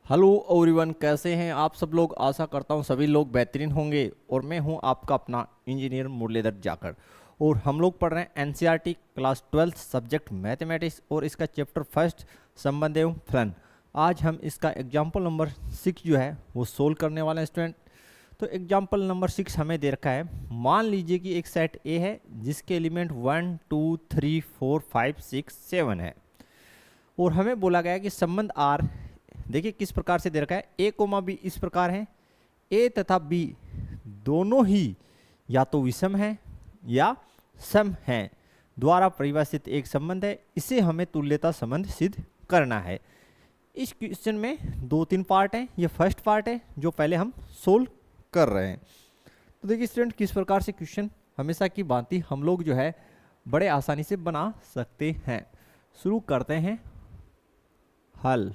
Hello everyone, कैसे हैं आप सब लोग। आशा करता हूं सभी लोग बेहतरीन होंगे। और मैं हूं आपका अपना इंजीनियर मुरलीधर जाकर। और हम लोग पढ़ रहे हैं एनसीईआरटी क्लास 12 सब्जेक्ट मैथमेटिक्स और इसका चैप्टर फर्स्ट संबंध एवं फलन। आज हम इसका एग्जाम्पल नंबर 6 जो है वो सोल्व करने वाले हैं स्टूडेंट। तो एग्जाम्पल नंबर 6 हमें दे रखा है। मान लीजिए कि एक सेट ए है जिसके एलिमेंट 1 2 3 4 5 6 7 है और हमें बोला गया है कि संबंध आर देखिए किस प्रकार से दे रखा है। ए कोमा बी इस प्रकार है। ए तथा बी दोनों ही या तो विषम है या सम है द्वारा परिभाषित एक संबंध है। इसे हमें तुल्यता संबंध सिद्ध करना है। इस क्वेश्चन में 2-3 पार्ट हैं। ये फर्स्ट पार्ट है जो पहले हम सोल्व कर रहे हैं। तो देखिए स्टूडेंट किस प्रकार से क्वेश्चन हमेशा की भांति हम लोग जो है बड़े आसानी से बना सकते हैं। शुरू करते हैं हल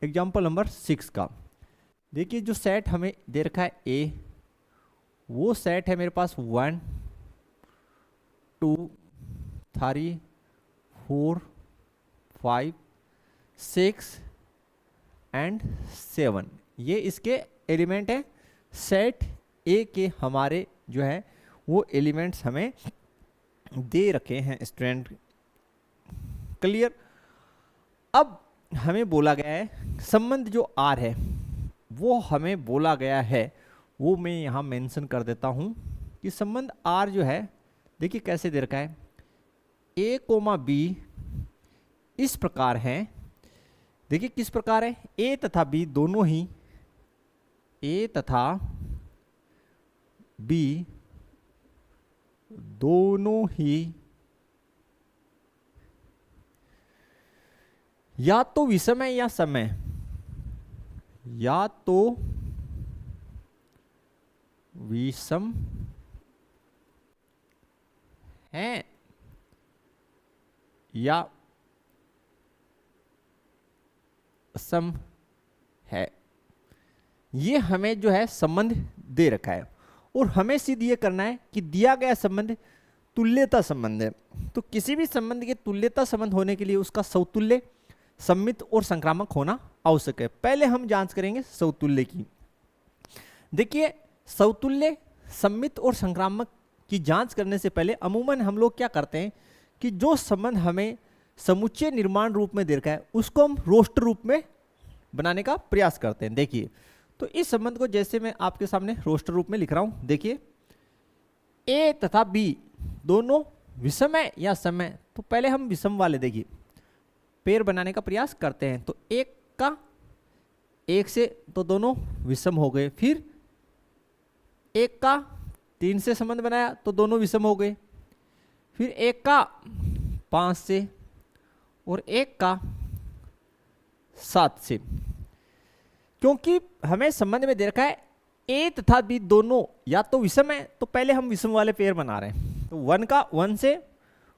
एग्जाम्पल नंबर 6 का। देखिए जो सेट हमें दे रखा है ए, वो सेट है मेरे पास 1 2 3 4 5 6 एंड 7। ये इसके एलिमेंट है। सेट ए के हमारे जो है वो एलिमेंट्स हमें दे रखे हैं स्टूडेंट। क्लियर। अब हमें बोला गया है संबंध जो आर है वो हमें बोला गया है, वो मैं यहाँ मेंशन कर देता हूँ कि संबंध आर जो है देखिए कैसे दे रखा है। ए कोमा बी इस प्रकार है। देखिए किस प्रकार है। ए तथा बी दोनों ही ए तथा बी दोनों ही या तो विषम है या सम है। या तो विषम है या सम है। ये हमें जो है संबंध दे रखा है और हमें सिद्ध ये करना है कि दिया गया संबंध तुल्यता संबंध है। तो किसी भी संबंध के तुल्यता संबंध होने के लिए उसका समतुल्य, सम्मित और संक्रामक होना आवश्यक है। पहले हम जांच करेंगे समतुल्य की। देखिए समतुल्य, सम्मित और संक्रामक की जांच करने से पहले अमूमन हम लोग क्या करते हैं कि जो संबंध हमें समुच्चय निर्माण रूप में दे रखा है उसको हम रोस्टर रूप में बनाने का प्रयास करते हैं। देखिए तो इस संबंध को जैसे मैं आपके सामने रोस्टर रूप में लिख रहा हूं। देखिए ए तथा बी दोनों विषम है या सम है। तो पहले हम विषम वाले देखिए पेड़ बनाने का प्रयास करते हैं। तो एक का एक से तो दोनों विषम हो गए। फिर एक का 3 से संबंध बनाया तो दोनों विषम हो गए। फिर एक का 5 से और एक का 7 से। क्योंकि हमें संबंध में दे रखा है ए तथा बी दोनों या तो विषम है तो पहले हम विषम वाले पेड़ बना रहे हैं। तो 1 का 1 से,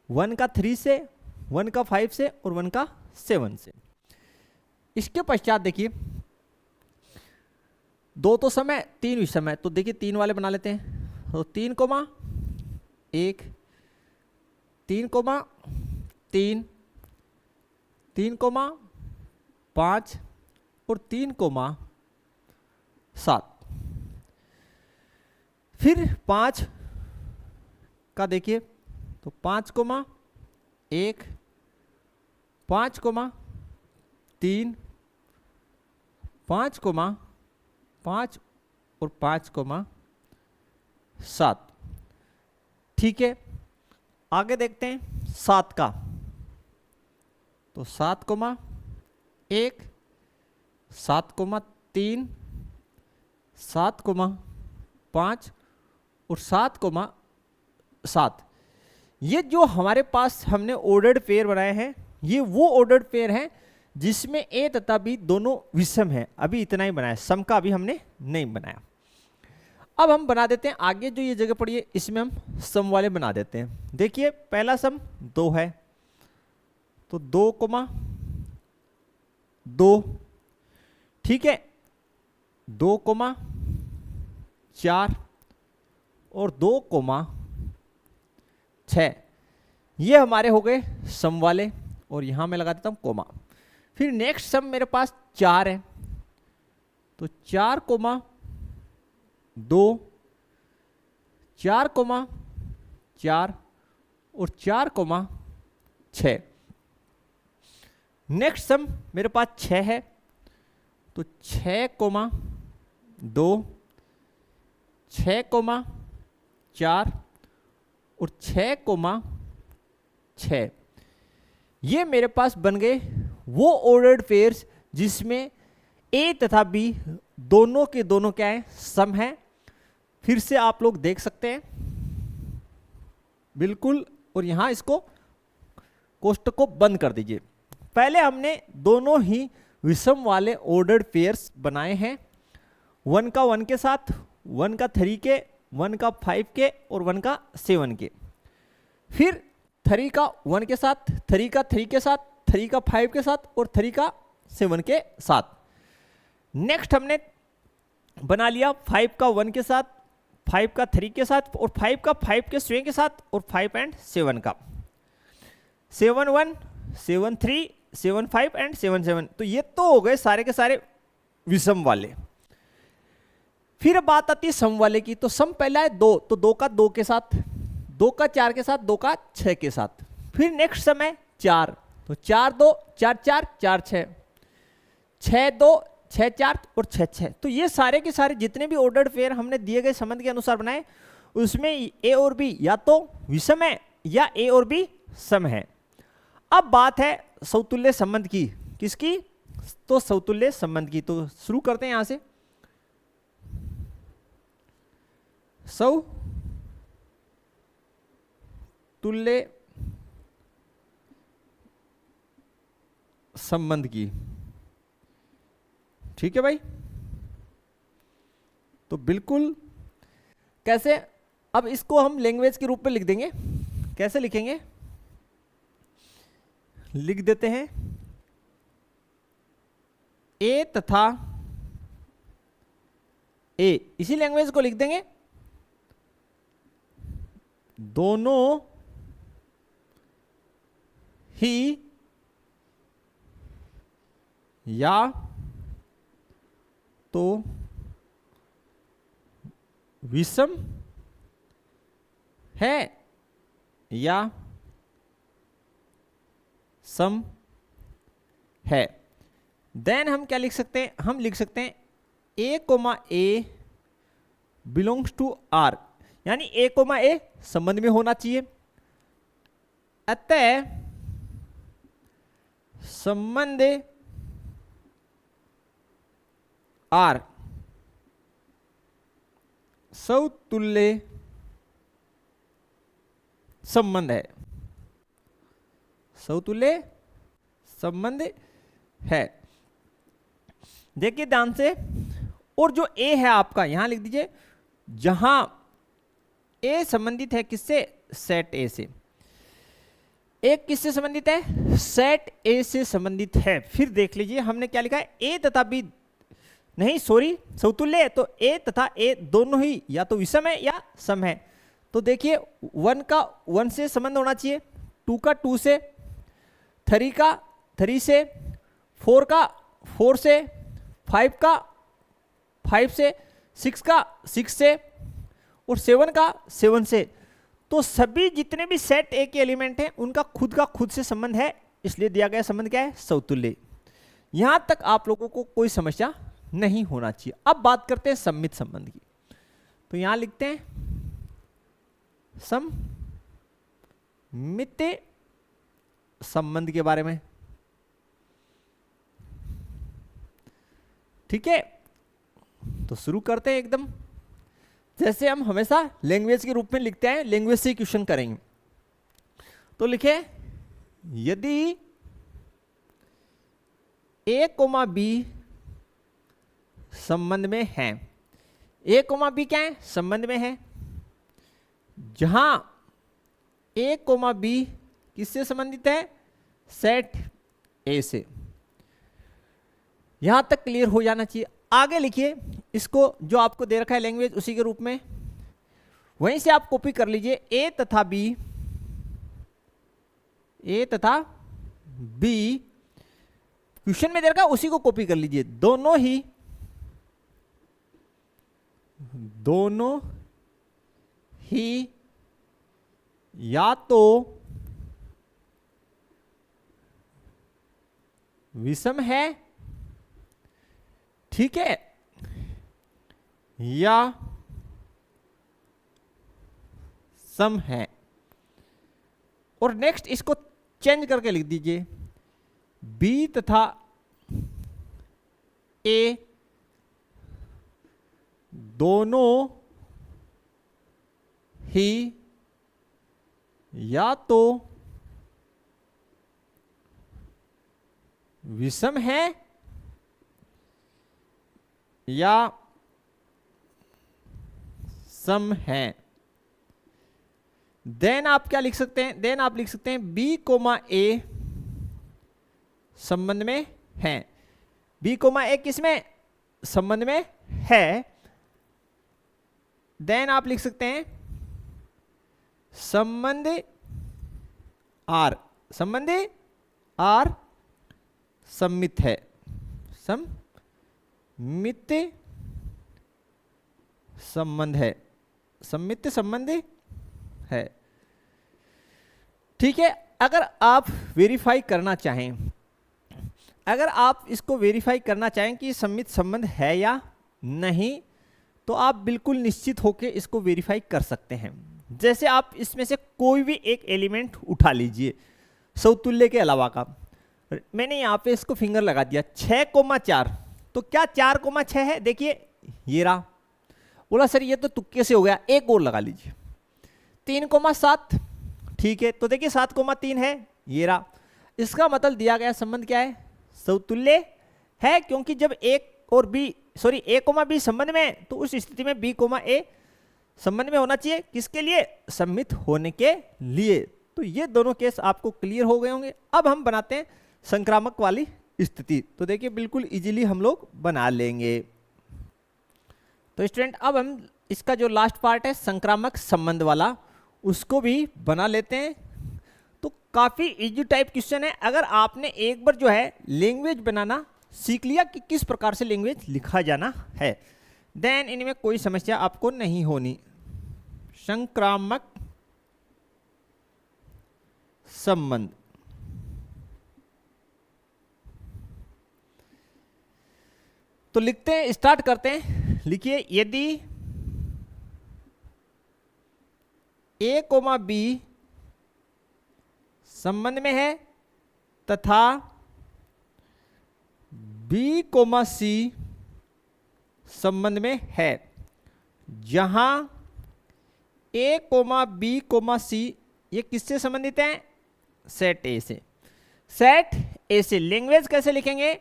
1 का 3 से, 1 का 5 से और 1 का 7 से। इसके पश्चात देखिए 2 तो समय 3 विषम है। तो देखिए 3 वाले बना लेते हैं। तो 3 कोमा 1, 3 कोमा 3, 3 कोमा 5 और 3 कोमा 7। फिर 5 का देखिए तो 5 कोमा 1, 5 कोमा 3, 5 कोमा 5 और 5 कोमा 7। ठीक है, आगे देखते हैं 7 का। तो 7 कोमा 1, 7 कोमा 3, 7 कोमा 5 और 7 कोमा 7। ये जो हमारे पास हमने ऑर्डर्ड पेयर बनाए हैं ये वो ऑर्डर्ड पेयर हैं जिसमें ए तथा बी दोनों विषम हैं। अभी इतना ही बनाया, सम का अभी हमने नहीं बनाया। अब हम बना देते हैं आगे जो ये जगह पड़ी है इसमें हम सम वाले बना देते हैं। देखिए पहला सम 2 है तो 2 कोमा 2। ठीक है, 2 कोमा 4 और 2 कोमा 6। ये हमारे हो गए सम वाले और यहां मैं लगा देता हूं कोमा। फिर नेक्स्ट सम मेरे पास 4 है, तो 4 कोमा 2, 4 कोमा 4 और 4 कोमा 6। नेक्स्ट सम मेरे पास 6 है, तो 6 कोमा 2, 6 कोमा 4 और 6 कोमा 6। ये मेरे पास बन गए वो ऑर्डर्ड पेयर्स जिसमें ए तथा बी दोनों के दोनों क्या है, सम है। फिर से आप लोग देख सकते हैं बिल्कुल, और यहां इसको कोष्टक को बंद कर दीजिए। पहले हमने दोनों ही विषम वाले ऑर्डर्ड पेयर्स बनाए हैं, 1 का 1 के साथ, 1 का 3 के, 1 का 5 के और 1 का 7 के। फिर 3 का 1 के साथ, 3 का 3 के साथ, 3 का 5 के साथ और 3 का 7 के साथ। नेक्स्ट हमने बना लिया 5 का 1 के साथ, 5 का 3 के साथ और 5 का 5 के स्वयं के साथ और 5 एंड 7 का, 7 1, 7 3, 7 5 एंड 7 7। तो ये तो हो गए सारे के सारे विषम वाले। फिर बात आती है सम वाले की। तो सम पहला है 2, तो 2 का 2 के साथ, 2 का 4 के साथ, 2 का 6 के साथ। फिर नेक्स्ट सम है 4, तो 4 2, 4 4, 4 6, 6 2, 6 4 और 6 6। तो ये सारे के सारे जितने भी ऑर्डर्ड पेयर हमने दिए गए संबंध के अनुसार बनाए, उसमें ए और बी या तो विषम है या ए और बी सम है। अब बात है समतुल्य संबंध की। किसकी? तो समतुल्य संबंध की। तो शुरू करते हैं यहां से। समतुल्य संबंध की, ठीक है भाई। तो बिल्कुल कैसे, अब इसको हम लैंग्वेज के रूप में लिख देंगे। कैसे लिखेंगे? लिख देते हैं ए तथा ए, इसी लैंग्वेज को लिख देंगे। दोनों ही या तो विषम है या सम है। देन हम क्या लिख सकते हैं? हम लिख सकते हैं a comma a belongs to R, यानी ए कोमा ए संबंध में होना चाहिए। अतः संबंध आर समतुल्य संबंध है, समतुल्य संबंध है। देखिए ध्यान से, और जो ए है आपका यहां लिख दीजिए, जहां ए संबंधित है किससे? सेट ए से। ए किससे संबंधित है? सेट ए से संबंधित है। फिर देख लीजिए हमने क्या लिखा है, ए तथा बी, नहीं सॉरी समतुल्य है, तो ए तथा ए दोनों ही या तो विषम है या सम है। तो देखिए 1 का 1 से संबंध होना चाहिए, 2 का 2 से, 3 का 3 से, 4 का 4 से, 5 का 5 से, 6 का 6 से और 7 का 7 से। तो सभी जितने भी सेट ए के एलिमेंट हैं उनका खुद का खुद से संबंध है, इसलिए दिया गया संबंध क्या है? समतुल्य। यहां तक आप लोगों को कोई समस्या नहीं होना चाहिए। अब बात करते हैं सममित संबंध की। तो यहां लिखते हैं सममित संबंध के बारे में, ठीक है। तो शुरू करते हैं एकदम जैसे हम हमेशा लैंग्वेज के रूप में लिखते हैं, लैंग्वेज से क्वेश्चन करेंगे। तो लिखे यदि ए कोमा बी संबंध में है, ए कोमा बी क्या है? संबंध में है, जहां ए कोमा बी किससे संबंधित है? सेट ए से। यहां तक क्लियर हो जाना चाहिए। आगे लिखिए इसको, जो आपको दे रखा है लैंग्वेज उसी के रूप में, वहीं से आप कॉपी कर लीजिए। ए तथा बी, ए तथा बी क्वेश्चन में दे रखा है उसी को कॉपी कर लीजिए। दोनों ही या तो विषम है, ठीक है, या सम है। और नेक्स्ट इसको चेंज करके लिख दीजिए, बी तथा ए दोनों ही या तो विषम है या सम है। देन आप क्या लिख सकते हैं, देन आप लिख सकते हैं बी कोमा ए संबंध में है। बी कोमा ए किसमें संबंध में है। देन आप लिख सकते हैं संबंध आर सम्मित है, सम्मित संबंध है, सम्मित संबंध है, ठीक है। अगर आप वेरीफाई करना चाहें, अगर आप इसको वेरीफाई करना चाहें कि सम्मित संबंध है या नहीं, तो आप बिल्कुल निश्चित होकर इसको वेरीफाई कर सकते हैं। जैसे आप इसमें से कोई भी एक एलिमेंट उठा लीजिए समतुल्य के अलावा का। मैंने यहाँ पे इसको फिंगर लगा दिया 6,4, तो क्या 4,6 है? देखिए ये रहा। बोला सर ये तो तुक्के से हो गया, एक और लगा लीजिए 3,7, ठीक है। तो देखिए 7,3 है, ये रहा। इसका मतलब दिया गया संबंध क्या है? समतुल्य है, क्योंकि जब ए कोमा बी संबंध में है तो उस स्थिति में बी कोमा ए संबंध में होना चाहिए। किसके लिए? सम्मित होने के लिए। तो ये दोनों केस आपको क्लियर हो गए होंगे। अब हम बनाते हैं संक्रामक वाली स्थिति। तो देखिए बिल्कुल इजीली हम लोग बना लेंगे। तो स्टूडेंट अब हम इसका जो लास्ट पार्ट है संक्रामक संबंध वाला, उसको भी बना लेते हैं। तो काफ़ी इजी टाइप क्वेश्चन है। अगर आपने एक बार जो है लैंग्वेज बनाना सीख लिया कि किस प्रकार से लैंग्वेज लिखा जाना है, देन इनमें कोई समस्या आपको नहीं होनी। संक्रामक संबंध, तो लिखते हैं, स्टार्ट करते हैं। लिखिए यदि ए कोमा बी संबंध में है तथा बी कोमा सी संबंध में है, जहां ए कोमा बी कोमा सी ये किससे संबंधित हैं? सेट ए से। सेट ए से लैंग्वेज कैसे लिखेंगे?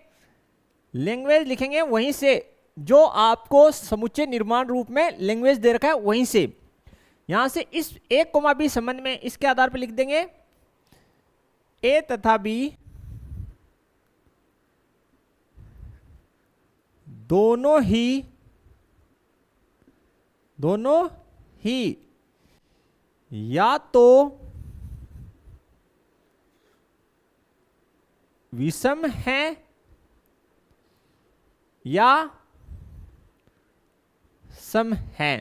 लैंग्वेज लिखेंगे वहीं से जो आपको समुच्चय निर्माण रूप में लैंग्वेज दे रखा है, वहीं से यहां से इस ए कोमा बी संबंध में इसके आधार पर लिख देंगे ए तथा बी दोनों ही या तो विषम है या सम है।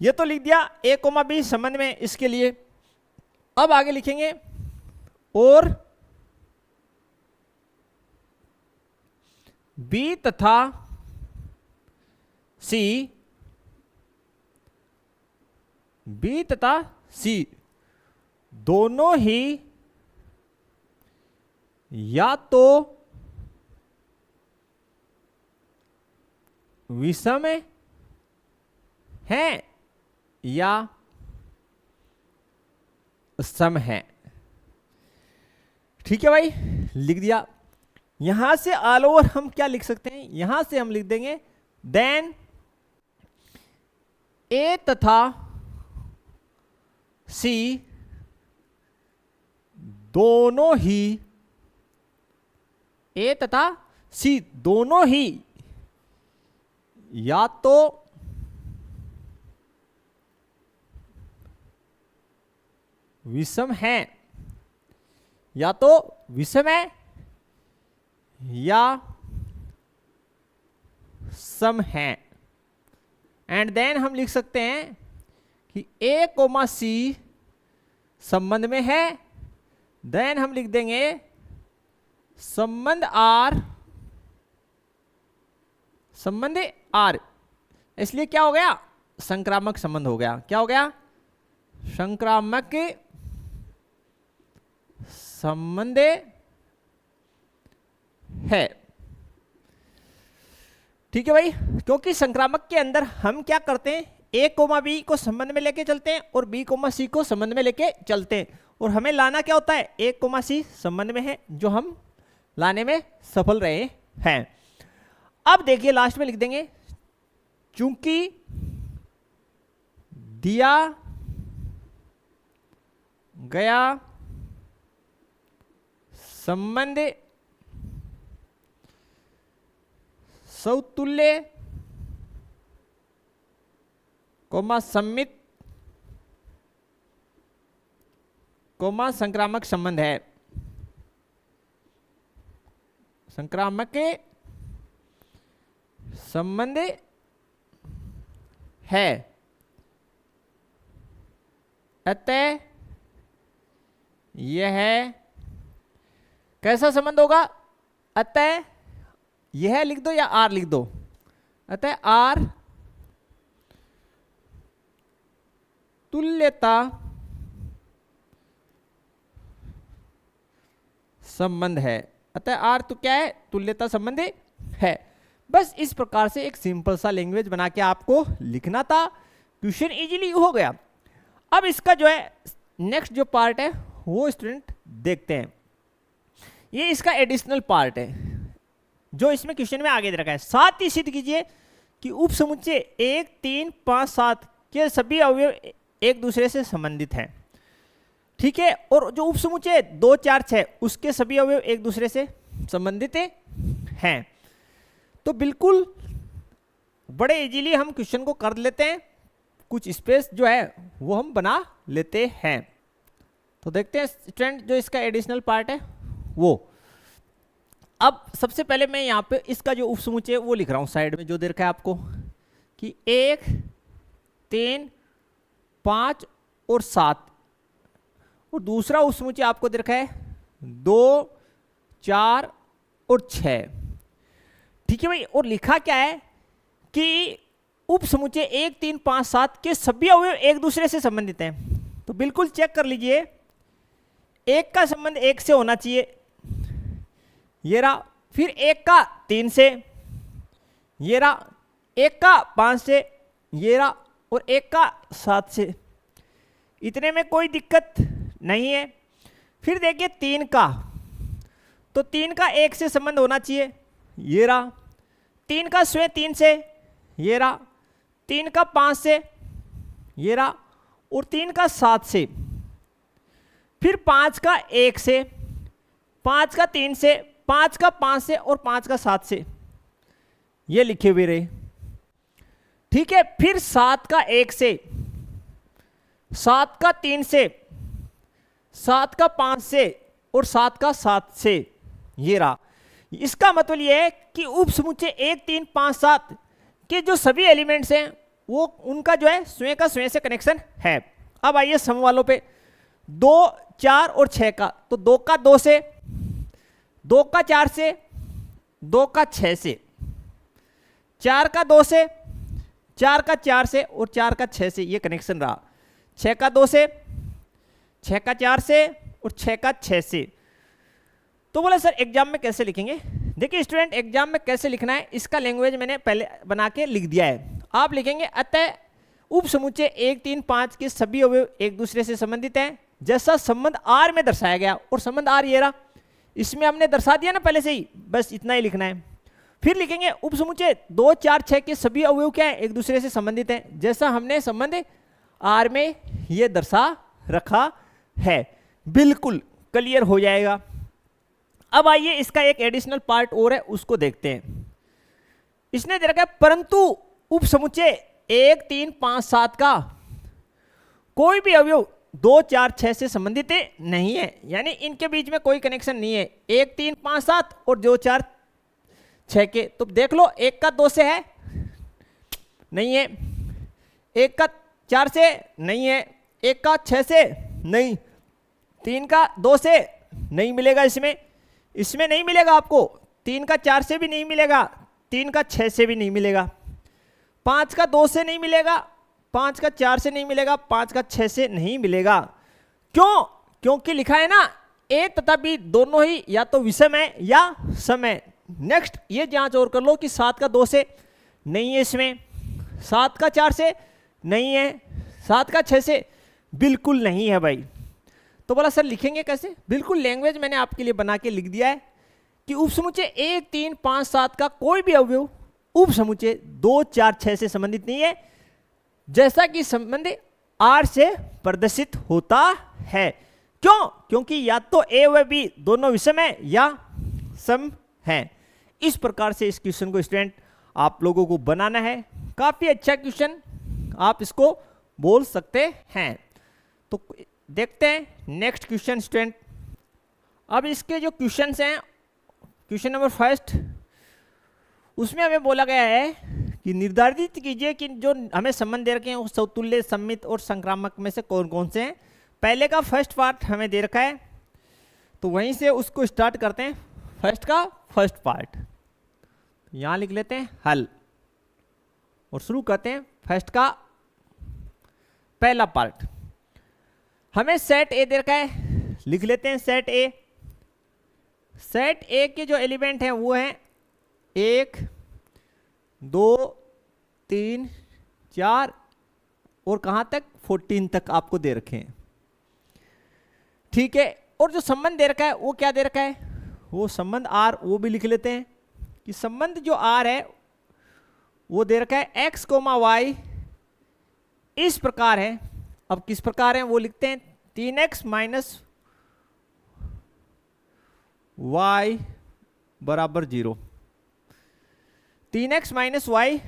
ये तो लिख दिया ए कोमा बी संबंध में इसके लिए। अब आगे लिखेंगे और बी तथा सी दोनों ही या तो विषम है या सम है, ठीक है भाई, लिख दिया। यहां से ऑल ओवर हम क्या लिख सकते हैं? यहां से हम लिख देंगे देन ए तथा सी दोनों ही, ए तथा सी दोनों ही या तो विषम है या तो विषम है या सम है। एंड देन हम लिख सकते हैं कि ए कोमा सी संबंध में है। देन हम लिख देंगे संबंध आर, इसलिए क्या हो गया, संक्रामक संबंध हो गया। क्या हो गया, संक्रामक संबंध है। ठीक है भाई, क्योंकि संक्रामक के अंदर हम क्या करते हैं, ए कोमा बी को संबंध में लेके चलते हैं और बी कोमा सी को संबंध में लेके चलते हैं, और हमें लाना क्या होता है, ए कोमा सी संबंध में है, जो हम लाने में सफल रहे हैं। अब देखिए लास्ट में लिख देंगे, चूंकि दिया गया संबंध सौतुल्य कोमा सम्मित कोमा संक्रामक संबंध है। संक्रामक संबंध है, अतः यह कैसा संबंध होगा, अतः यह लिख दो या आर लिख दो, अतः आर तुल्यता संबंध है। अतः आर तो क्या है, तुल्यता संबंध है। बस इस प्रकार से एक सिंपल सा लैंग्वेज बना के आपको लिखना था, क्वेश्चन इजीली हो गया। अब इसका जो है नेक्स्ट जो पार्ट है वो स्टूडेंट देखते हैं। ये इसका एडिशनल पार्ट है जो इसमें क्वेश्चन में आगे दे रखा है। साथ ही सिद्ध कीजिए कि उप समुच्चय 1, 3, 5, 7 के सभी अवयव एक दूसरे से संबंधित हैं। ठीक है, और जो उप समुच्चय 2, 4, 6 उसके सभी अवयव एक दूसरे से संबंधित हैं। तो बिल्कुल बड़े इजीली हम क्वेश्चन को कर लेते हैं, कुछ स्पेस जो है वो हम बना लेते हैं। तो देखते हैं स्टूडेंट जो इसका एडिशनल पार्ट है वो। अब सबसे पहले मैं यहाँ पे इसका जो उप समुच्चय वो लिख रहा हूँ साइड में, जो दे रखा है आपको कि 1, 3, 5 और 7, और दूसरा उप समुच्चय आपको दे रखा है 2, 4 और 6। ठीक है भाई, और लिखा क्या है कि उप समुच्चय 1, 3, 5, 7 के सभी अवयव एक दूसरे से संबंधित हैं। तो बिल्कुल चेक कर लीजिए, एक का संबंध 1 से होना चाहिए, ये रहा, फिर एक का 3 से, ये रहा, एक का 5 से, ये रहा, और एक का 7 से। इतने में कोई दिक्कत नहीं है। फिर देखिए 3 का, तो 3 का 1 से संबंध होना चाहिए, ये रहा, 3 का स्वयं 3 से, ये रहा, 3 का 5 से, ये रहा, और 3 का 7 से, फिर 5 का 1 से, 5 का 3 से, 5 का 5 से और 5 का 7 से, ये लिखे हुए रहे। ठीक है, फिर 7 का 1 से, 7 का 3 से, 7 का 5 से और 7 का 7 से, ये रहा। इसका मतलब ये है कि उप समुच्चय 1, 3, 5, 7 के जो सभी एलिमेंट्स हैं वो उनका जो है स्वयं का स्वयं से कनेक्शन है। अब आइए सम वालों पे, 2, 4 और 6 का, तो 2 का 2 से, 2 का 4 से, 2 का 6 से, 4 का 2 से, 4 का 4 से और 4 का 6 से, ये कनेक्शन रहा। 6 का 2 से, 6 का 4 से और 6 का 6 से। तो बोले सर एग्जाम में कैसे लिखेंगे? देखिए स्टूडेंट, एग्जाम में कैसे लिखना है इसका लैंग्वेज मैंने पहले बना के लिख दिया है। आप लिखेंगे अतः उप समुच्चय 1, 3, 5 के सभी अवयव एक दूसरे से संबंधित हैं, जैसा संबंध आर में दर्शाया गया, और संबंध आर ये रहा, इसमें हमने दर्शा दिया ना पहले से ही, बस इतना ही लिखना है। फिर लिखेंगे उप समुच्चय 2, 4, 6 के सभी अवयव क्या है, एक दूसरे से संबंधित हैं, जैसा हमने संबंध आर में ये दर्शा रखा है। बिल्कुल क्लियर हो जाएगा। अब आइए इसका एक एडिशनल पार्ट और है, उसको देखते हैं। इसने दे रखा है परंतु उप समुच्चय 1, 3, 5, 7 का कोई भी अवयव 2 4 6 से संबंधित नहीं है, यानी इनके बीच में कोई कनेक्शन नहीं है। 1 3 5 7 और 2 4 6 के, तो देख लो 1 का 2 से है, नहीं है, 1 का 4 से नहीं है, 1 का 6 से नहीं, 3 का 2 से नहीं मिलेगा, इसमें नहीं मिलेगा आपको, 3 का 4 से भी नहीं मिलेगा, 3 का 6 से भी नहीं मिलेगा, 5 का 2 से नहीं मिलेगा, 5 का 4 से नहीं मिलेगा, 5 का 6 से नहीं मिलेगा। क्यों? क्योंकि लिखा है ना ए तथा बी दोनों ही या तो विषम है या सम है। नेक्स्ट ये जांच और कर लो कि 7 का 2 से नहीं है, इसमें 7 का 4 से नहीं है, 7 का 6 से बिल्कुल नहीं है भाई। तो बोला सर लिखेंगे कैसे? बिल्कुल लैंग्वेज मैंने आपके लिए बना के लिख दिया है कि उपसमुच्चय 1 3 5 7 का कोई भी अवयव उपसमुच्चय 2 4 6 से संबंधित नहीं है, जैसा कि संबंध R से प्रदर्शित होता है। क्यों? क्योंकि या तो A व B दोनों विषम है या सम है। इस प्रकार से इस क्वेश्चन को स्टूडेंट आप लोगों को बनाना है। काफी अच्छा क्वेश्चन, आप इसको बोल सकते हैं। तो देखते हैं नेक्स्ट क्वेश्चन स्टूडेंट। अब इसके जो क्वेश्चंस हैं, क्वेश्चन नंबर 1 उसमें हमें बोला गया है कि निर्धारित कीजिए कि जो हमें संबंध दे रखे हैं वो समतुल्य, सममित और संक्रामक में से कौन कौन से हैं। पहले का फर्स्ट पार्ट हमें दे रखा है, तो वहीं से उसको स्टार्ट करते हैं। फर्स्ट का फर्स्ट पार्ट यहां लिख लेते हैं हल, और शुरू करते हैं फर्स्ट का पहला पार्ट। हमें सेट ए दे रखा है, लिख लेते हैं सेट ए। सेट ए के जो एलिमेंट हैं वो हैं 1 2 3 4 और कहां तक 14 तक आपको दे रखे हैं, ठीक है। और जो संबंध दे रखा है वो क्या दे रखा है, वो संबंध आर, वो भी लिख लेते हैं कि संबंध जो आर है वो दे रखा है x, y इस प्रकार है। अब किस प्रकार है वो लिखते हैं 3x माइनस y बराबर 0, 3x माइनस y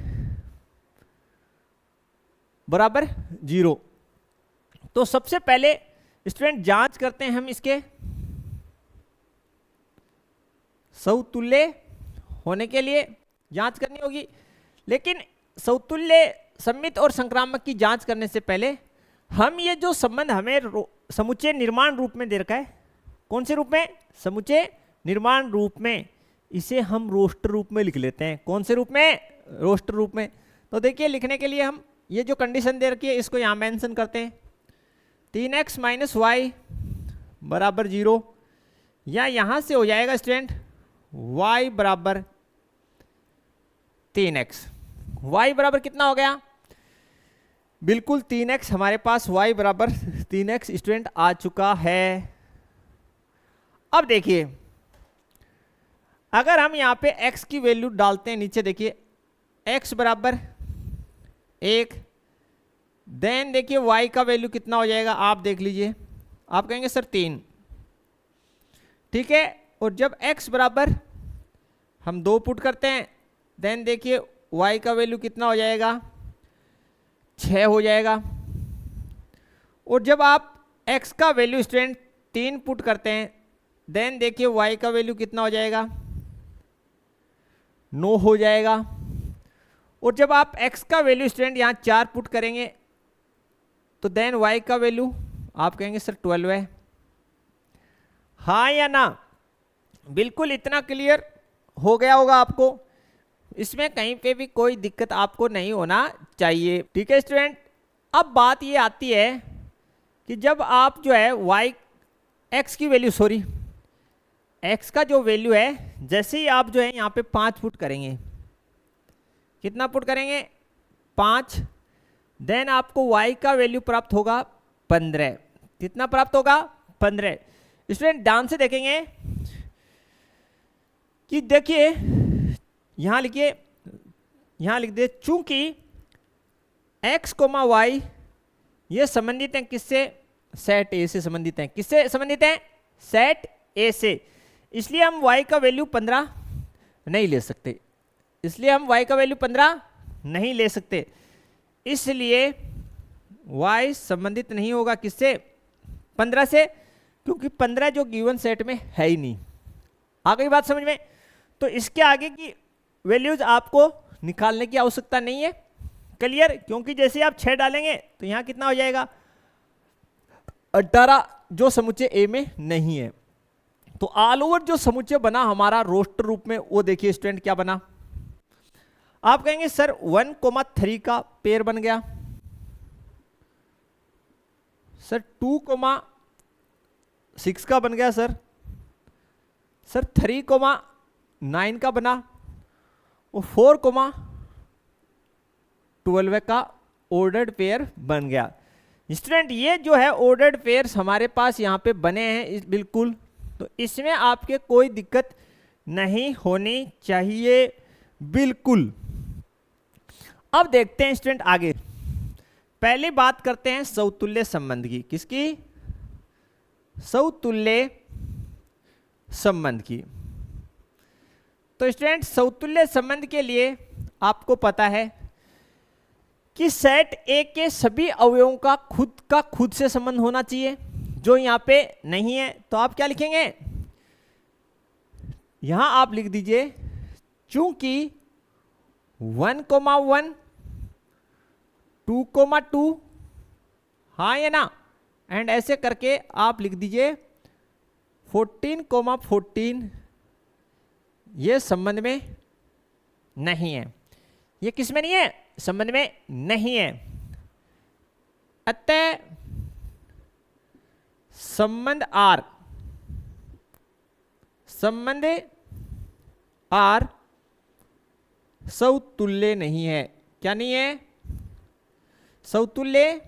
बराबर 0। तो सबसे पहले स्टूडेंट जांच करते हैं हम इसके समतुल्य होने के लिए जांच करनी होगी, लेकिन समतुल्य, सममित और संक्रामक की जांच करने से पहले हम ये जो संबंध हमें समुच्चय निर्माण रूप में दे रखा है, कौन से रूप में? समुच्चय निर्माण रूप में, इसे हम रोस्टर रूप में लिख लेते हैं। कौन से रूप में? रोस्टर रूप में। तो देखिए लिखने के लिए हम ये जो कंडीशन दे रखी है इसको यहाँ मेंशन करते हैं, 3x माइनस वाई बराबर 0, या यहाँ से हो जाएगा स्टूडेंट y बराबर 3x। y बराबर कितना हो गया? बिल्कुल 3x, हमारे पास y बराबर 3x स्टूडेंट आ चुका है। अब देखिए अगर हम यहाँ पे x की वैल्यू डालते हैं, नीचे देखिए x बराबर 1, देन देखिए y का वैल्यू कितना हो जाएगा, आप देख लीजिए, आप कहेंगे सर 3, ठीक है। और जब x बराबर हम 2 पुट करते हैं, देन देखिए y का वैल्यू कितना हो जाएगा, 6 हो जाएगा। और जब आप x का वैल्यू स्टूडेंट 3 पुट करते हैं, देन देखिए y का वैल्यू कितना हो जाएगा, 9 हो जाएगा। और जब आप x का वैल्यू स्टूडेंट यहाँ 4 पुट करेंगे, तो देन y का वैल्यू आप कहेंगे सर 12 है। हाँ या ना? बिल्कुल इतना क्लियर हो गया होगा आपको, इसमें कहीं पे भी कोई दिक्कत आपको नहीं होना चाहिए, ठीक है स्टूडेंट। अब बात ये आती है कि जब आप जो है x की वैल्यू, सॉरी x का जो वैल्यू है, जैसे ही आप जो है यहाँ पे 5 पुट करेंगे, कितना पुट करेंगे? 5, देन आपको y का वैल्यू प्राप्त होगा 15। कितना प्राप्त होगा? 15। स्टूडेंट ध्यान से देखेंगे कि देखिए यहां लिखिए, यहां लिख दे, चूंकि x, y ये संबंधित हैं किससे? सेट ए से संबंधित हैं। किससे संबंधित हैं? सेट ए से। इसलिए हम y का वैल्यू 15 नहीं ले सकते, इसलिए हम y का वैल्यू 15 नहीं ले सकते, इसलिए y संबंधित नहीं होगा किससे? 15 से, क्योंकि 15 जो गिवन सेट में है ही नहीं। आ गई बात समझ में? तो इसके आगे की वैल्यूज आपको निकालने की आवश्यकता नहीं है। क्लियर? क्योंकि जैसे आप 6 डालेंगे तो यहाँ कितना हो जाएगा 18, जो समुच्चय ए में नहीं है। तो ऑल ओवर जो समुच्चय बना हमारा रोस्टर रूप में, वो देखिए स्टूडेंट क्या बना। आप कहेंगे सर 1,3 का पेयर बन गया, सर 2,6 का बन गया, सर 3,9 का बना, और 4,12 का ऑर्डर्ड पेयर बन गया। स्टूडेंट ये जो है ऑर्डर्ड पेयर्स हमारे पास यहाँ पे बने हैं बिल्कुल, तो इसमें आपके कोई दिक्कत नहीं होनी चाहिए बिल्कुल। अब देखते हैं स्टूडेंट आगे। पहले बात करते हैं समतुल्य संबंध की। किसकी? समतुल्य संबंध की। तो स्टूडेंट समतुल्य संबंध के लिए आपको पता है कि सेट ए के सभी अवयवों का खुद से संबंध होना चाहिए, जो यहाँ पे नहीं है। तो आप क्या लिखेंगे? यहां आप लिख दीजिए चूंकि 1,1 2,2, हाँ या ना, एंड ऐसे करके आप लिख दीजिए 14,14 ये संबंध में नहीं है। ये किस में नहीं है? संबंध में नहीं है। अतः संबंध आर समतुल्य नहीं है। क्या नहीं है? समतुल्य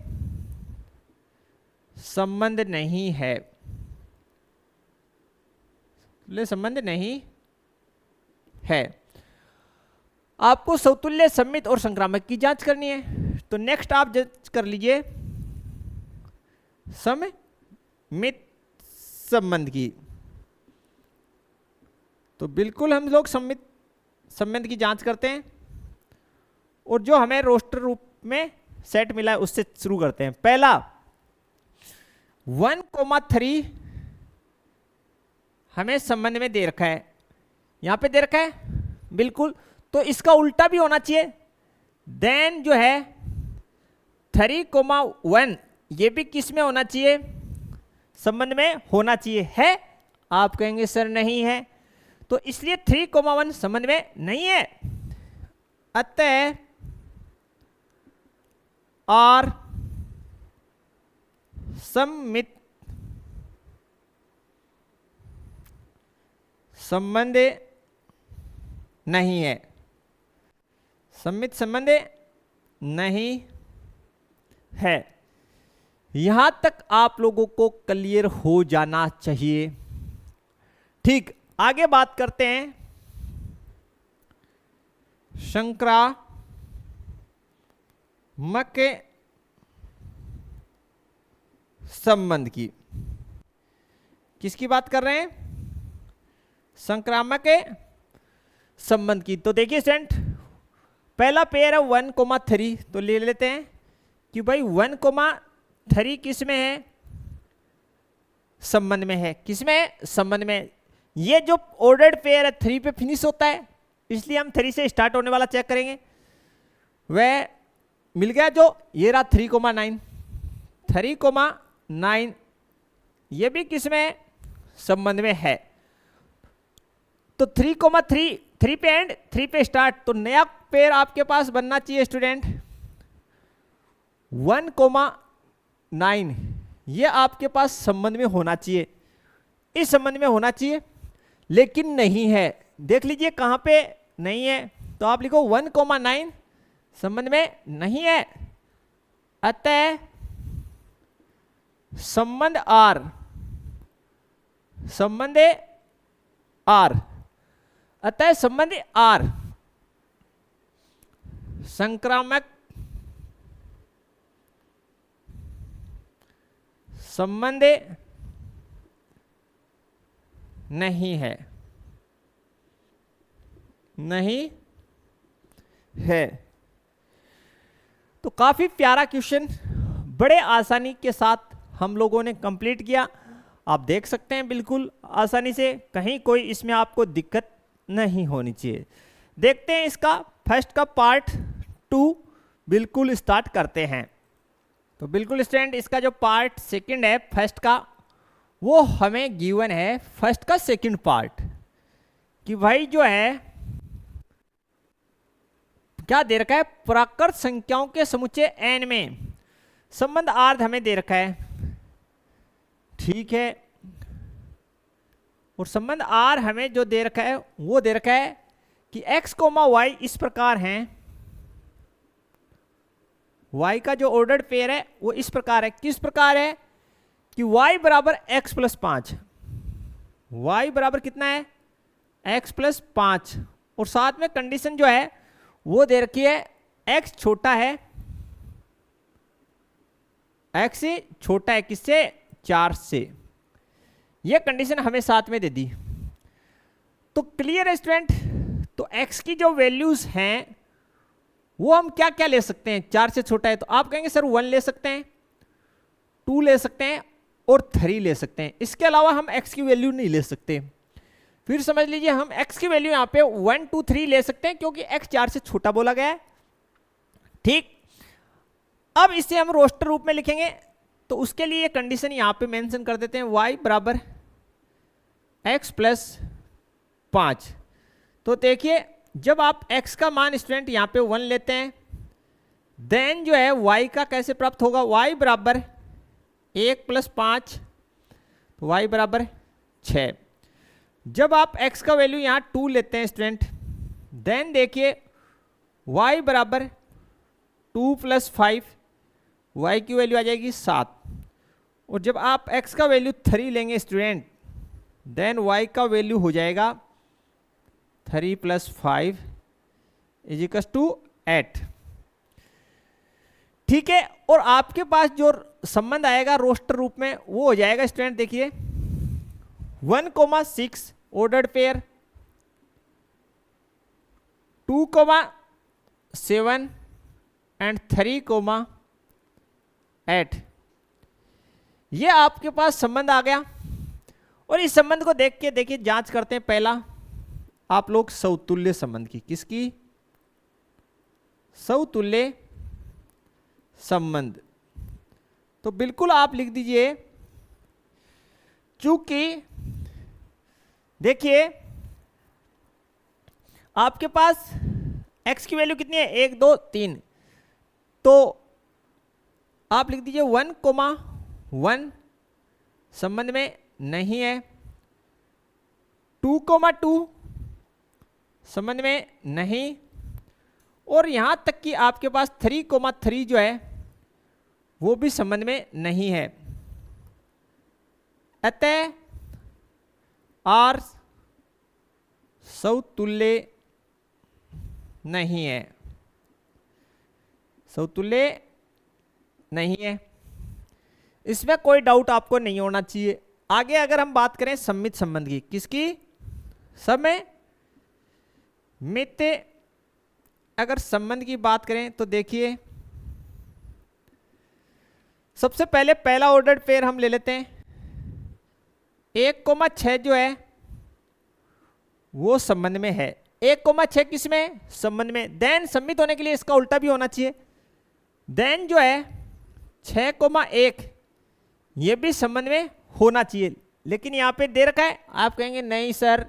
संबंध नहीं है। संबंध नहीं है। आपको समतुल्य, सममित और संक्रामक की जांच करनी है। तो नेक्स्ट आप जांच कर लीजिए सममित संबंध की। तो बिल्कुल हम लोग सममित संबंध की जांच करते हैं, और जो हमें रोस्टर रूप में सेट मिला है उससे शुरू करते हैं। पहला 1,3 हमें संबंध में दे रखा है, यहां पे दे रखा है बिल्कुल। तो इसका उल्टा भी होना चाहिए। देन जो है 3,1 ये भी किस में होना चाहिए? संबंध में होना चाहिए। है? आप कहेंगे सर नहीं है। तो इसलिए 3,1 संबंध में नहीं है। अतः और सममित संबंध नहीं है। सममित संबंध नहीं है। यहां तक आप लोगों को क्लियर हो जाना चाहिए। ठीक, आगे बात करते हैं संक्रामक संबंध की। किसकी बात कर रहे हैं? संक्रामक संबंध की। तो देखिए स्टूडेंट, पहला पेयर है 1,3, तो ले लेते हैं कि भाई 1,3 किस में है? संबंध में है। किस में है? संबंध में। ये जो ऑर्डर्ड पेयर है 3 पे फिनिश होता है, इसलिए हम 3 से स्टार्ट होने वाला चेक करेंगे। वह मिल गया जो ये रहा 3,9, 3,9 ये भी किस में है? संबंध में है। तो 3,3 3 पे एंड 3 पे स्टार्ट, तो नया पेयर आपके पास बनना चाहिए स्टूडेंट 1,9 ये आपके पास संबंध में होना चाहिए, इस संबंध में होना चाहिए, लेकिन नहीं है। देख लीजिए कहां पे नहीं है, तो आप लिखो 1,9 संबंध में नहीं है। अतः संबंध आर अतः संबंध आर संक्रामक संबंध नहीं है, नहीं है। तो काफी प्यारा क्वेश्चन, बड़े आसानी के साथ हम लोगों ने कंप्लीट किया। आप देख सकते हैं बिल्कुल आसानी से, कहीं कोई इसमें आपको दिक्कत नहीं होनी चाहिए। देखते हैं इसका फर्स्ट का पार्ट 2 बिल्कुल स्टार्ट करते हैं। तो बिल्कुल स्टूडेंट इसका जो पार्ट सेकंड है फर्स्ट का, वो हमें गिवन है फर्स्ट का सेकंड पार्ट, कि भाई जो है क्या दे रखा है, प्राकृत संख्याओं के समुच्चय n में संबंध r हमें दे रखा है, ठीक है। और संबंध r हमें जो दे रखा है वो दे रखा है कि x, y इस प्रकार हैं, y का जो ऑर्डर्ड पेयर है वो इस प्रकार है। किस प्रकार है कि y बराबर x प्लस 5, y बराबर कितना है x प्लस 5, और साथ में कंडीशन जो है वो दे रखी है x छोटा है, x से छोटा है किससे, 4 से। ये कंडीशन हमें साथ में दे दी। तो क्लियर है स्टूडेंट। तो x की जो वैल्यूज हैं वो हम क्या क्या ले सकते हैं, 4 से छोटा है तो आप कहेंगे सर 1 ले सकते हैं, 2 ले सकते हैं और 3 ले सकते हैं। इसके अलावा हम x की वैल्यू नहीं ले सकते। फिर समझ लीजिए हम x की वैल्यू यहाँ पे 1 2 3 ले सकते हैं क्योंकि x 4 से छोटा बोला गया है, ठीक। अब इसे हम रोस्टर रूप में लिखेंगे तो उसके लिए कंडीशन यहाँ पे मेंशन कर देते हैं, y बराबर x प्लस 5। तो देखिए जब आप x का मान स्टूडेंट यहाँ पे 1 लेते हैं, देन जो है y का कैसे प्राप्त होगा, y बराबर 1 प्लस 5, तो y बराबर 6। जब आप x का वैल्यू यहाँ 2 लेते हैं स्टूडेंट, देन देखिए y बराबर 2 प्लस 5, y की वैल्यू आ जाएगी 7। और जब आप x का वैल्यू 3 लेंगे स्टूडेंट, देन y का वैल्यू हो जाएगा 3 प्लस 5 इज इक्वल टू 8, ठीक है। और आपके पास जो संबंध आएगा रोस्टर रूप में वो हो जाएगा स्टूडेंट, देखिए 1,6 ऑर्डर्ड पेयर, 2,7 एंड 3,8। ये आपके पास संबंध आ गया। और इस संबंध को देख के देखिए जांच करते हैं। पहला आप लोग समतुल्य संबंध की, किसकी, समतुल्य संबंध। तो बिल्कुल आप लिख दीजिए, चूंकि देखिए आपके पास x की वैल्यू कितनी है, 1 2 3, तो आप लिख दीजिए 1,1 संबंध में नहीं है, 2,2 संबंध में नहीं, और यहां तक कि आपके पास 3,3 जो है वो भी संबंध में नहीं है। अतः R समतुल्य नहीं है, समतुल्य नहीं है। इसमें कोई डाउट आपको नहीं होना चाहिए। आगे अगर हम बात करें सममित संबंध की, किसकी, सममित अगर संबंध की बात करें तो देखिए सबसे पहले पहला ऑर्डर्ड पेयर हम ले लेते हैं। 1,6 जो है वो संबंध में है, 1,6 किस में, संबंध में। देन सम्मित होने के लिए इसका उल्टा भी होना चाहिए, देन जो है 6,1 ये भी संबंध में होना चाहिए, लेकिन यहाँ पे दे रखा है। आप कहेंगे नहीं सर,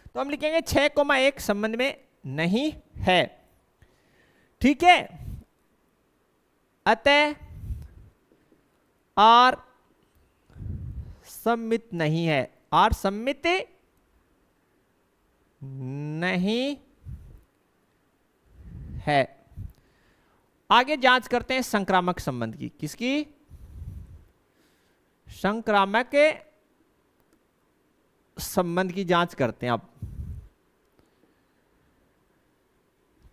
तो हम लिखेंगे 6,1 संबंध में नहीं है, ठीक है। अतः R सम्मित नहीं है, R सम्मित नहीं है। आगे जांच करते हैं संक्रामक संबंध की, किसकी, संक्रामक संबंध की जांच करते हैं अब।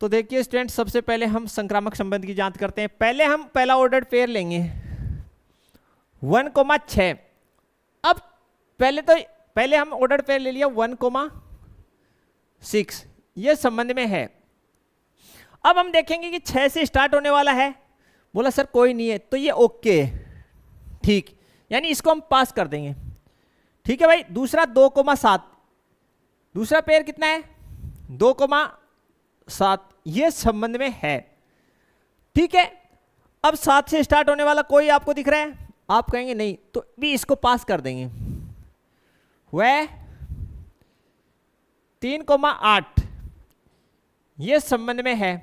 तो देखिए स्टूडेंट सबसे पहले हम संक्रामक संबंध की जांच करते हैं। पहले हम पहला ऑर्डर्ड पेयर लेंगे 1,6। अब पहले हम ऑर्डर्ड पेयर ले लिया 1,6, ये संबंध में है। अब हम देखेंगे कि 6 से स्टार्ट होने वाला है, बोला सर कोई नहीं है, तो ये ओके, ठीक, यानी इसको हम पास कर देंगे। ठीक है भाई। दूसरा 2,7, दूसरा पेयर कितना है 2,7, ये संबंध में है। ठीक है। अब 7 से स्टार्ट होने वाला कोई आपको दिख रहा है, आप कहेंगे नहीं, तो भी इसको पास कर देंगे। वह 3,8 ये संबंध में है।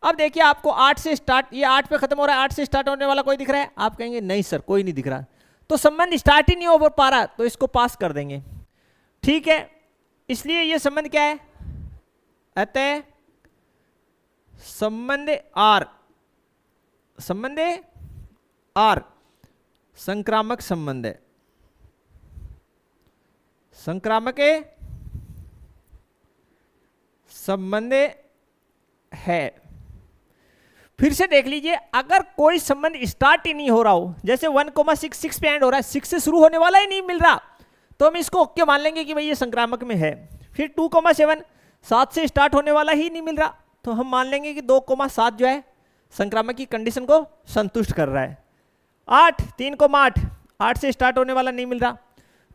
अब देखिए आपको 8 से स्टार्ट, ये 8 पे खत्म हो रहा है, 8 से स्टार्ट होने वाला कोई दिख रहा है, आप कहेंगे नहीं सर कोई नहीं दिख रहा, तो संबंध स्टार्ट ही नहीं हो पा रहा, तो इसको पास कर देंगे। ठीक है। इसलिए ये संबंध क्या है, अतः संबंध आर, संबंध आर संक्रामक संबंध है, संक्रामक संबंध है। फिर से देख लीजिए, अगर कोई संबंध स्टार्ट ही नहीं हो रहा हो, जैसे 1,6 6 पे एंड हो रहा है, 6 से शुरू होने वाला ही नहीं मिल रहा, तो हम इसको ओके मान लेंगे कि भाई ये संक्रामक में है। फिर 2,7 7 से स्टार्ट होने वाला ही नहीं मिल रहा, तो हम मान लेंगे कि 2,7 जो है संक्रामक की कंडीशन को संतुष्ट कर रहा है। 8 3,8 8 से स्टार्ट होने वाला नहीं मिल रहा,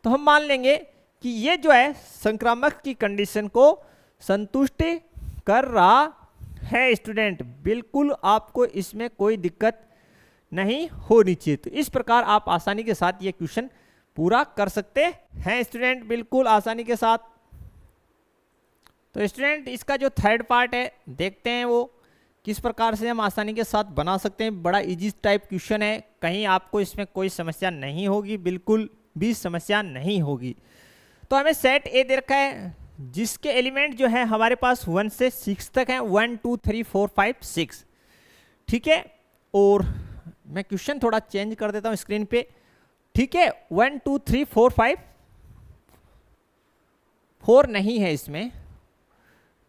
तो हम मान लेंगे कि ये जो है संक्रामक की कंडीशन को संतुष्ट कर रहा है। स्टूडेंट बिल्कुल आपको इसमें कोई दिक्कत नहीं होनी चाहिए। तो इस प्रकार आप आसानी के साथ ये क्वेश्चन पूरा कर सकते हैं स्टूडेंट, बिल्कुल आसानी के साथ। तो स्टूडेंट इसका जो थर्ड पार्ट है देखते हैं वो किस प्रकार से हम आसानी के साथ बना सकते हैं। बड़ा इजी टाइप क्वेश्चन है, कहीं आपको इसमें कोई समस्या नहीं होगी, बिल्कुल भी समस्या नहीं होगी। तो हमें सेट ए दे रखा है जिसके एलिमेंट जो है हमारे पास 1 से 6 तक हैं, 1 2 3 4 5 6। ठीक है। और मैं क्वेश्चन थोड़ा चेंज कर देता हूं स्क्रीन पे। ठीक है। 1 2 3 4 5 4 नहीं है इसमें,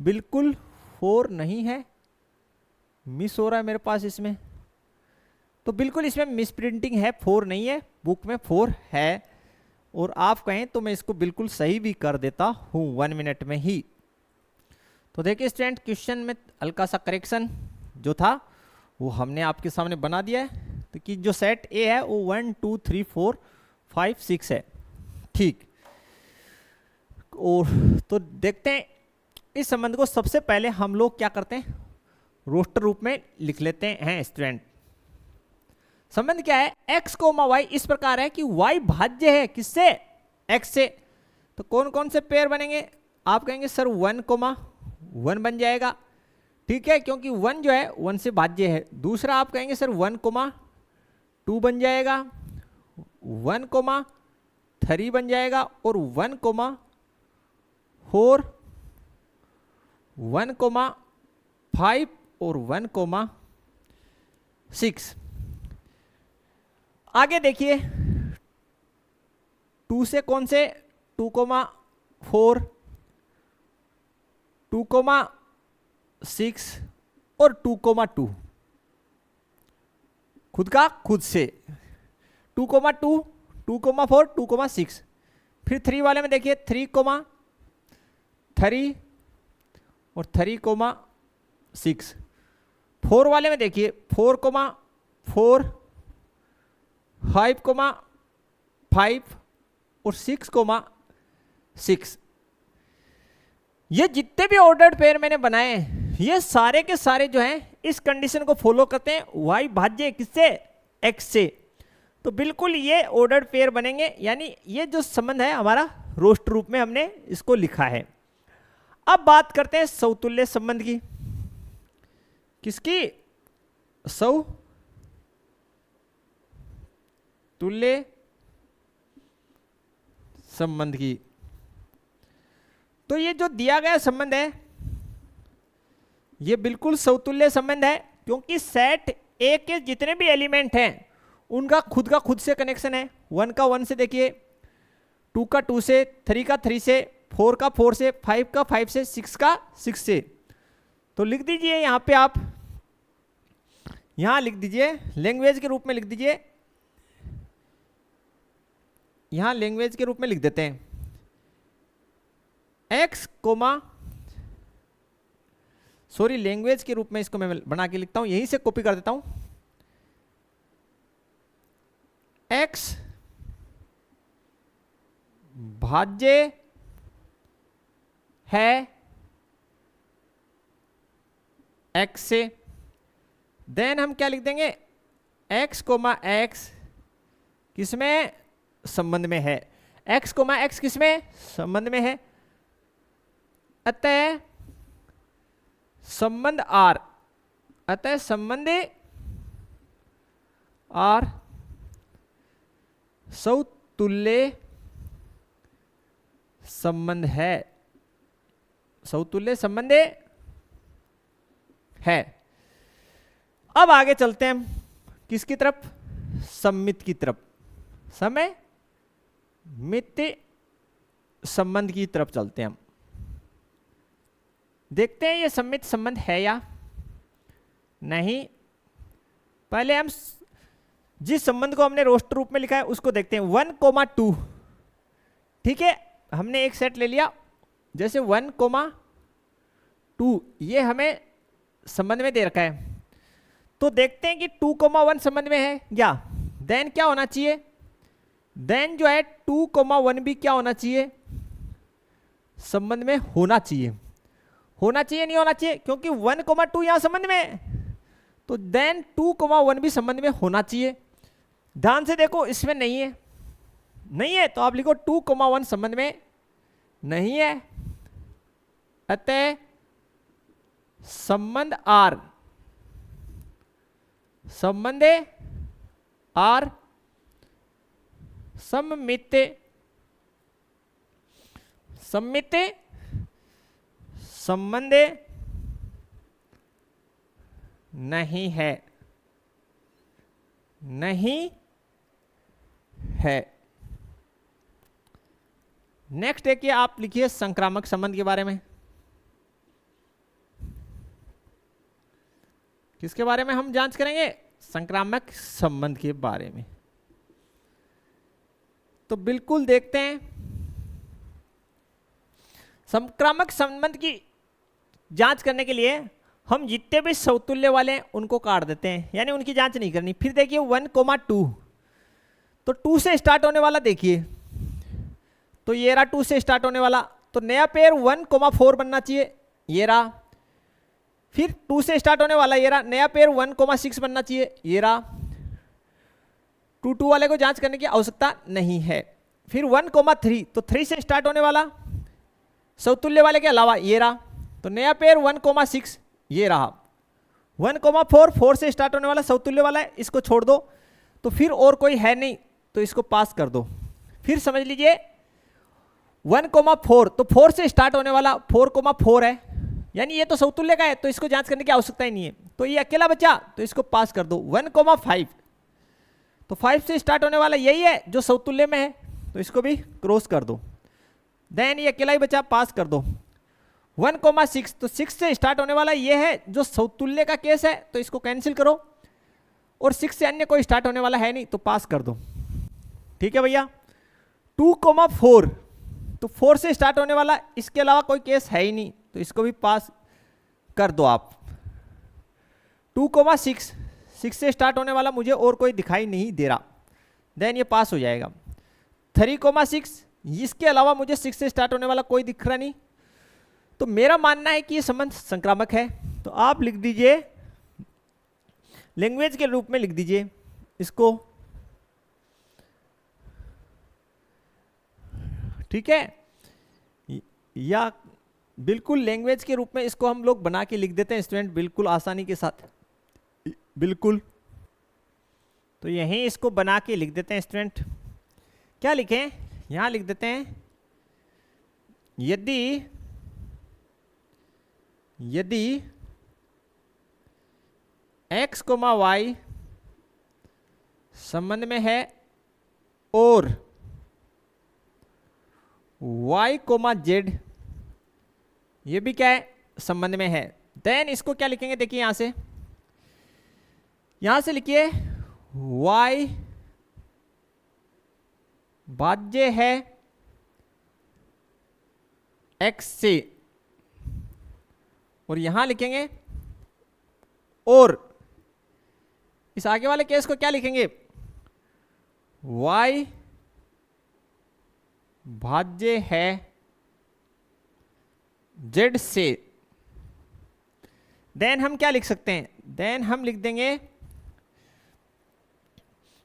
बिल्कुल 4 नहीं है, मिस हो रहा है मेरे पास इसमें, तो बिल्कुल इसमें मिस प्रिंटिंग है, 4 नहीं है, बुक में 4 है। और आप कहें तो मैं इसको बिल्कुल सही भी कर देता हूं 1 मिनट में ही। तो देखिए स्टूडेंट क्वेश्चन में हल्का सा करेक्शन जो था वो हमने आपके सामने बना दिया है। तो कि जो सेट ए है वो 1 2 3 4 5 6 है। ठीक। और तो देखते हैं इस संबंध को। सबसे पहले हम लोग क्या करते हैं, रोस्टर रूप में लिख लेते हैं स्टूडेंट। संबंध क्या है, x, y इस प्रकार है कि y भाज्य है किससे, x से। तो कौन कौन से पेयर बनेंगे, आप कहेंगे सर 1, 1 बन जाएगा। ठीक है, क्योंकि 1 जो है 1 से भाज्य है। दूसरा आप कहेंगे सर 1, 2 बन जाएगा, 1, 3 बन जाएगा, और 1, 4, 1, 5 और 1, 6। आगे देखिए 2 से कौन से, 2, 4, 2, 6 और 2, 2 खुद का खुद से, 2, 2, 2, 4, 2, 6। फिर 3 वाले में देखिए 3, 3 और 3, 6। 4 वाले में देखिए 4, 4, 5, 5 और 6, 6। ये जितने भी ऑर्डर्ड पेयर मैंने बनाए हैं ये सारे के सारे जो हैं इस कंडीशन को फॉलो करते हैं, y भाज्य किससे, x से। तो बिल्कुल ये ऑर्डर्ड पेयर बनेंगे, यानी ये जो संबंध है हमारा रोस्ट रूप में हमने इसको लिखा है। अब बात करते हैं समतुल्य संबंध की। किसकी, तुल्य संबंध की। तो ये जो दिया गया संबंध है ये बिल्कुल समतुल्य संबंध है, क्योंकि सेट ए के जितने भी एलिमेंट हैं उनका खुद का खुद से कनेक्शन है। 1 का 1 से देखिए, 2 का 2 से, 3 का 3 से, 4 का 4 से, 5 का 5 से, 6 का 6 से। तो लिख दीजिए यहां पे, आप यहां लिख दीजिए लैंग्वेज के रूप में लिख दीजिए, यहां लैंग्वेज के रूप में लिख देते हैं x, सॉरी लैंग्वेज के रूप में इसको मैं बना के लिखता हूं, यहीं से कॉपी कर देता हूं। x भाज्य है x से, देन हम क्या लिख देंगे, x कोमा x किसमें, संबंध में है, x कोमा x किसमें, संबंध में है, अतः संबंध R, अतः संबंध R सौतुल्य संबंध है, सौतुल्य संबंध है। अब आगे चलते हैं हम किसकी तरफ, सम्मित की तरफ, सममित संबंध की तरफ चलते हैं हम। देखते हैं ये सम्मित संबंध है या नहीं। पहले हम जिस संबंध को हमने रोस्टर रूप में लिखा है उसको देखते हैं, 1,2। ठीक है, हमने एक सेट ले लिया, जैसे 1,2 ये हमें संबंध में दे रखा है, तो देखते हैं कि 2,1 संबंध में है क्या। देन क्या होना चाहिए, देन जो है 2,1 भी क्या होना चाहिए, संबंध में होना चाहिए। होना चाहिए नहीं होना चाहिए, क्योंकि 1,2 यहां संबंध में है, तो देन 2,1 भी संबंध में होना चाहिए। ध्यान से देखो, इसमें नहीं है, नहीं है तो आप लिखो 2,1 संबंध में नहीं है, अतः संबंध R, संबंध R सम्मित सम्मित संबंध नहीं है, नहीं है। नेक्स्ट देखिए, आप लिखिए संक्रामक संबंध के बारे में। किसके बारे में हम जांच करेंगे, संक्रामक संबंध के बारे में। तो बिल्कुल देखते हैं, संक्रामक संबंध की जांच करने के लिए हम जितने भी समतुल्य वाले हैं उनको काट देते हैं, यानी उनकी जांच नहीं करनी। फिर देखिए 1,2, तो 2 से स्टार्ट होने वाला देखिए, तो ये रहा 2 से स्टार्ट होने वाला, तो नया पेयर 1,4 बनना चाहिए, ये रहा। फिर 2 से स्टार्ट होने वाला ये रहा, नया पेयर 1,6 बनना चाहिए, ये रहा। 2 वाले को जांच करने की आवश्यकता नहीं है। फिर 1,3, तो 3 से स्टार्ट होने वाला समतुल्य वाले के अलावा ये रहा, तो नया पेयर 1,6 ये रहा। 1,4 4 से स्टार्ट होने वाला समतुल्य वाला है, इसको छोड़ दो। तो फिर और कोई है नहीं, तो इसको पास कर दो। फिर समझ लीजिए 1,4, तो 4 से स्टार्ट होने वाला 4,4 है, यानी ये तो समतुल्य का है, तो इसको जांच करने की आवश्यकता ही नहीं है, तो ये अकेला बचा, तो इसको पास कर दो। 1,5, तो 5 से स्टार्ट होने वाला यही है जो समतुल्य में है, तो इसको भी क्रॉस कर दो। देन ये अकेला ही बचा, पास कर दो। 1,6, तो 6 से स्टार्ट होने वाला ये है जो समतुल्य का केस है, तो इसको कैंसिल करो। और 6 से अन्य कोई स्टार्ट होने वाला है नहीं, तो पास कर दो। ठीक है भैया। 2,4, तो 4 से स्टार्ट होने वाला, इसके अलावा कोई केस है ही नहीं, तो इसको भी पास कर दो आप। 2,6, 6 से स्टार्ट होने वाला मुझे और कोई दिखाई नहीं दे रहा, देन ये पास हो जाएगा। 3,6, इसके अलावा मुझे 6 से स्टार्ट होने वाला कोई दिख रहा नहीं, तो मेरा मानना है कि ये संबंध संक्रामक है। तो आप लिख दीजिए, लैंग्वेज के रूप में लिख दीजिए इसको। ठीक है, या बिल्कुल लैंग्वेज के रूप में इसको हम लोग बना के लिख देते हैं स्टूडेंट, बिल्कुल आसानी के साथ, बिल्कुल। तो यहीं इसको बना के लिख देते हैं स्टूडेंट। क्या लिखें, यहां लिख देते हैं, यदि x, y संबंध में है और y, z ये भी क्या है, संबंध में है, देन इसको क्या लिखेंगे, देखिए यहां से लिखिए y भाज्य है x से, और यहां लिखेंगे, और इस आगे वाले केस को क्या लिखेंगे, y भाज्य है z से, देन हम क्या लिख सकते हैं, देन हम लिख देंगे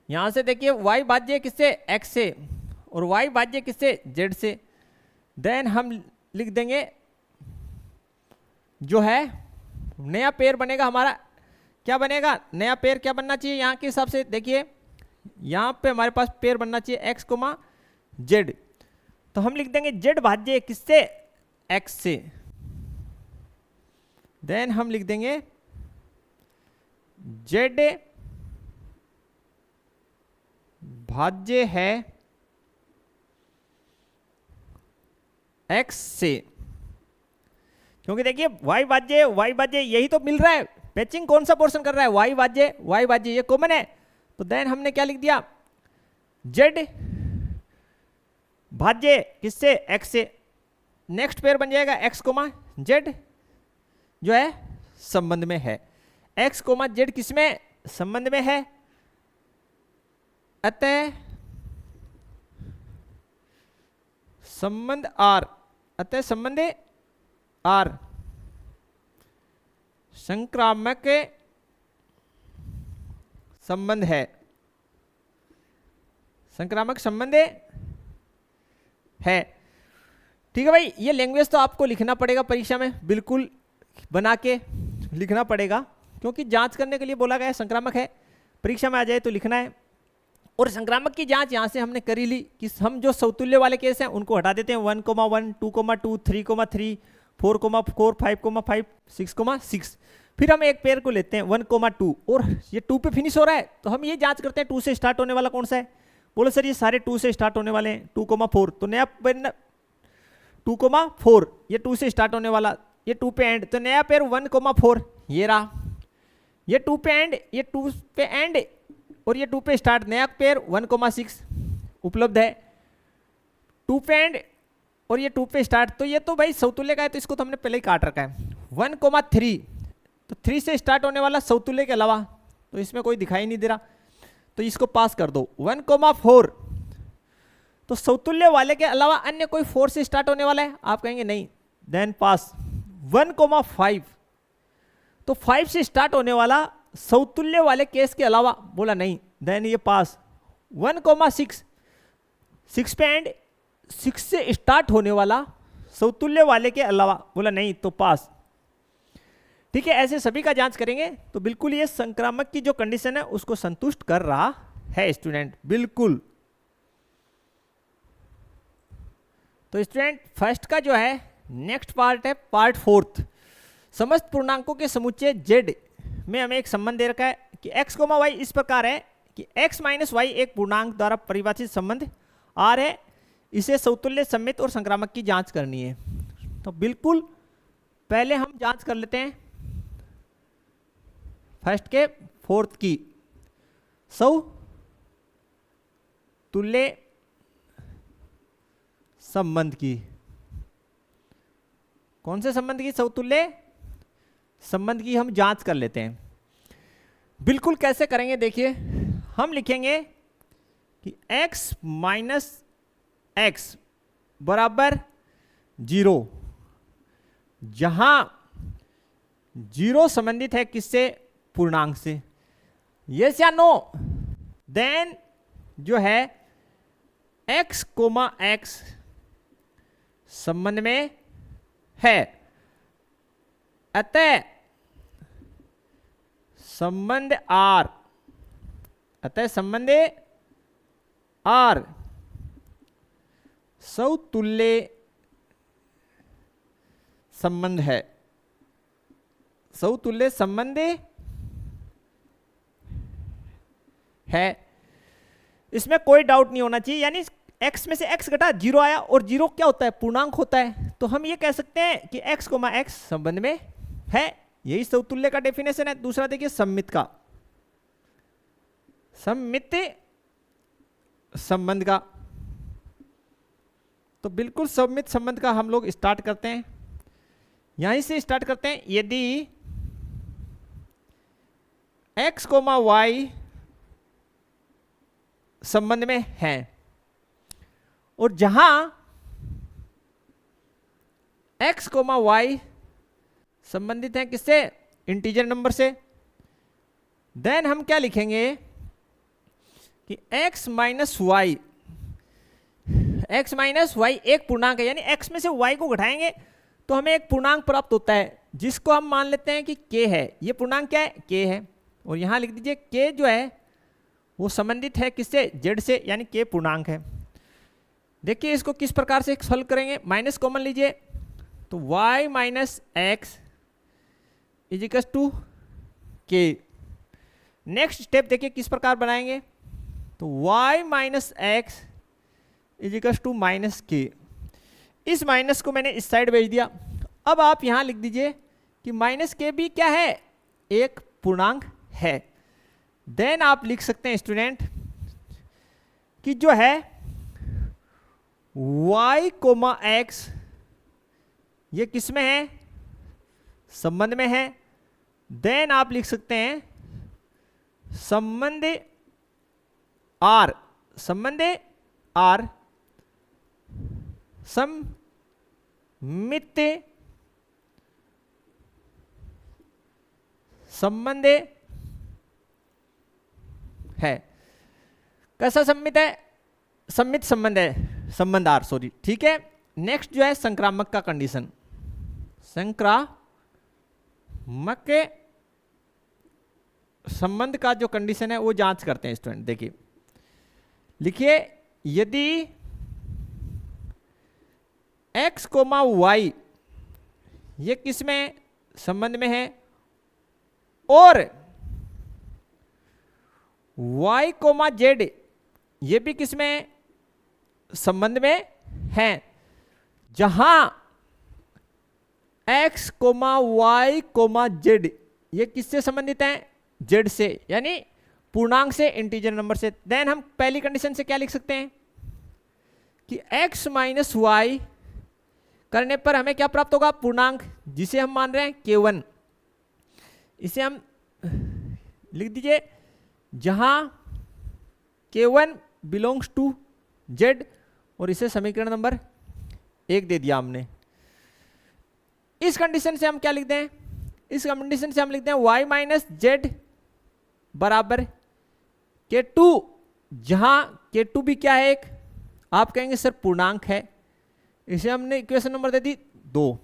यहां से देखिए y भाज्य किससे, x से, और y भाज्य किससे, z से। देन हम लिख देंगे जो है नया पेयर बनेगा हमारा, क्या बनेगा, नया पेयर क्या बनना चाहिए यहाँ के हिसाब से, देखिए यहाँ पे हमारे पास पेयर बनना चाहिए x, z। तो हम लिख देंगे z भाज्य किससे, x से। देन हम लिख देंगे z भाज्य है x से, क्योंकि देखिए y भाज्य यही तो मिल रहा है, पैचिंग कौन सा पोर्शन कर रहा है, y भाज्य ये कॉमन है। तो देन हमने क्या लिख दिया, z भाज्य किससे, x से। नेक्स्ट पेयर बन जाएगा x, z जो है संबंध में है, x, z किसमें, संबंध में है। अतः संबंध R, अतः संबंध R संक्रामक संबंध है, संक्रामक संबंध है। ठीक है भाई, ये लैंग्वेज तो आपको लिखना पड़ेगा परीक्षा में, बिल्कुल बना के लिखना पड़ेगा, क्योंकि जांच करने के लिए बोला गया है, संक्रामक है, परीक्षा में आ जाए तो लिखना है। और संक्रामक की जांच यहाँ से हमने करी ली कि हम जो समतुल्य वाले केस हैं उनको हटा देते हैं, 1, 1, 2, 2, 3, 3, 4, 4, 5, 5, 6, 6। फिर हम एक पेयर को लेते हैं 1, 2, और ये 2 पे फिनिश हो रहा है, तो हम ये जांच करते हैं 2 से स्टार्ट होने वाला कौन सा है। बोलो सर ये सारे 2 से स्टार्ट होने वाले हैं, 2, 4, तो नया 2, 4, ये 2 से स्टार्ट होने वाला, ये 2 पे एंड, तो नया पेयर 1, 4 ये रहा, ये 2 पे एंड, ये 2 पे एंड, और ये 2 पे स्टार्ट, नया पेयर 1, 6 उपलब्ध है, 2 पे एंड और ये 2 पे स्टार्ट। तो ये तो भाई समतुल्य का है, तो इसको तो हमने पहले ही काट रखा है। 1, 3, तो 3 से स्टार्ट होने वाला समतुल्य के अलावा, तो इसमें कोई दिखाई नहीं दे रहा, तो इसको पास कर दो। 1, 4, तो समतुल्य वाले के अलावा अन्य कोई 4 से स्टार्ट होने वाला है, आप कहेंगे नहीं, देन पास। 1, 5, तो 5 से स्टार्ट होने वाला समतुल्य वाले केस के अलावा, बोला नहीं, देन ये पास। 1, 6, 6 पे एंड, 6 से स्टार्ट होने वाला समतुल्य वाले के अलावा, बोला नहीं, तो पास। ठीक है, ऐसे सभी का जांच करेंगे तो बिल्कुल ये संक्रामक की जो कंडीशन है उसको संतुष्ट कर रहा है स्टूडेंट, बिल्कुल। तो स्टूडेंट फर्स्ट का जो है नेक्स्ट पार्ट है पार्ट 4। समस्त पूर्णांकों के समुच्चय z में हमें एक संबंध दे रखा है कि x, y इस प्रकार है कि x - y एक पूर्णांक द्वारा परिभाषित संबंध R है, इसे समतुल्य, सममित और संक्रामक की जांच करनी है। तो बिल्कुल पहले हम जांच कर लेते हैं फर्स्ट के 4th की, समतुल्य संबंध की। कौन से संबंध की, समतुल्य संबंध की हम जांच कर लेते हैं। बिल्कुल कैसे करेंगे देखिए, हम लिखेंगे कि x - x बराबर 0, जहां 0 संबंधित है किससे, पूर्णांक से। यस या नो, देन जो है x, x संबंध में है, अतः संबंध R, अतः संबंध R समतुल्य संबंध है, समतुल्य संबंध है। इसमें कोई डाउट नहीं होना चाहिए, यानी x में से x घटा 0 आया, और 0 क्या होता है, पूर्णांक होता है, तो हम ये कह सकते हैं कि x, x संबंध में है। यही समतुल्य का डेफिनेशन है। दूसरा देखिए सममित का, सममित संबंध का, तो बिल्कुल सममित संबंध का हम लोग स्टार्ट करते हैं, यहीं से स्टार्ट करते हैं। यदि x, y संबंध में है और जहां x कोमा y संबंधित है किससे, इंटीजर नंबर से, देन हम क्या लिखेंगे कि x माइनस वाई एक पूर्णांक है, यानी x में से y को घटाएंगे तो हमें एक पूर्णांक प्राप्त होता है जिसको हम मान लेते हैं कि k है। ये पूर्णांक क्या है, k है। और यहां लिख दीजिए k जो है वो संबंधित है किससे, z से, यानी k पूर्णांक है। देखिए इसको किस प्रकार से सॉल्व करेंगे, माइनस कॉमन लीजिए तो y minus x is equal to k. Next step देखिए किस प्रकार बनाएंगे, तो y minus x is equal to minus k. इस माइनस को मैंने इस साइड भेज दिया। अब आप यहां लिख दीजिए कि माइनस के भी क्या है, एक पूर्णांक है। देन आप लिख सकते हैं स्टूडेंट कि जो है y कोमा एक्स ये किस में है, संबंध में है। देन आप लिख सकते हैं संबंध r, संबंध r सममित संबंध है। कैसा सम्मित है, सम्मित संबंध है, संबंध आर, सॉरी, ठीक है। नेक्स्ट जो है संक्रामक का कंडीशन, संक्रामक के संबंध का जो कंडीशन है वो जांच करते हैं स्टूडेंट। देखिए लिखिए यदि x कोमा y ये किस में संबंध में है और y कोमा z ये भी किस में संबंध में है, जहां x comma y comma z ये किससे संबंधित हैं, z से, यानी पूर्णांक से, इंटीजर नंबर से। देन हम पहली कंडीशन से क्या लिख सकते हैं कि x माइनस वाई करने पर हमें क्या प्राप्त होगा, पूर्णांक, जिसे हम मान रहे हैं k1। इसे हम लिख दीजिए जहां k1 बिलोंग्स टू z, और इसे समीकरण नंबर 1 दे दिया हमने। इस कंडीशन से हम क्या लिखते हैं, इस कंडीशन से हम लिखते हैं y माइनस जेड बराबर k2, जहां k2 भी क्या है, एक, आप कहेंगे सर पूर्णांक है। इसे हमने इक्वेशन नंबर दे दी 2।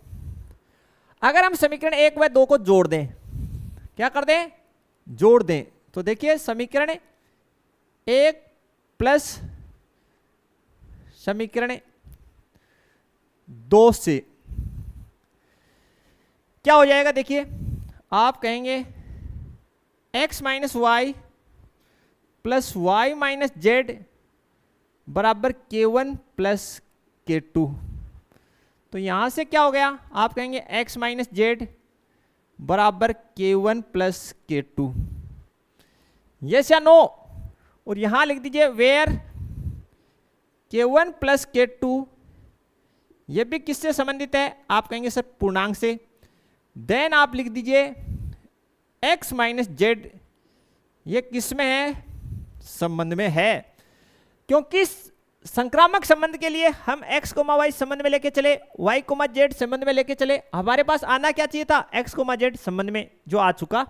अगर हम समीकरण 1 व 2 को जोड़ दें, क्या कर दें, जोड़ दें, तो देखिए समीकरण 1 प्लस समीकरण 2 से क्या हो जाएगा, देखिए आप कहेंगे x minus y plus y minus z बराबर k1 प्लस k2। तो यहां से क्या हो गया, आप कहेंगे x माइनस जेड बराबर k1 प्लस k2, यस या नो। और यहां लिख दीजिए वेयर k1 प्लस k2 ये भी किससे संबंधित है, आप कहेंगे सर पूर्णांक से। देन आप लिख दीजिए x माइनस जेड ये किस में है, संबंध में है। क्योंकि संक्रामक संबंध के लिए हम x कोमा y संबंध में लेके चले, y कोमा z संबंध में लेके चले, हमारे पास आना क्या चाहिए था, x कोमा z संबंध में, जो आ चुका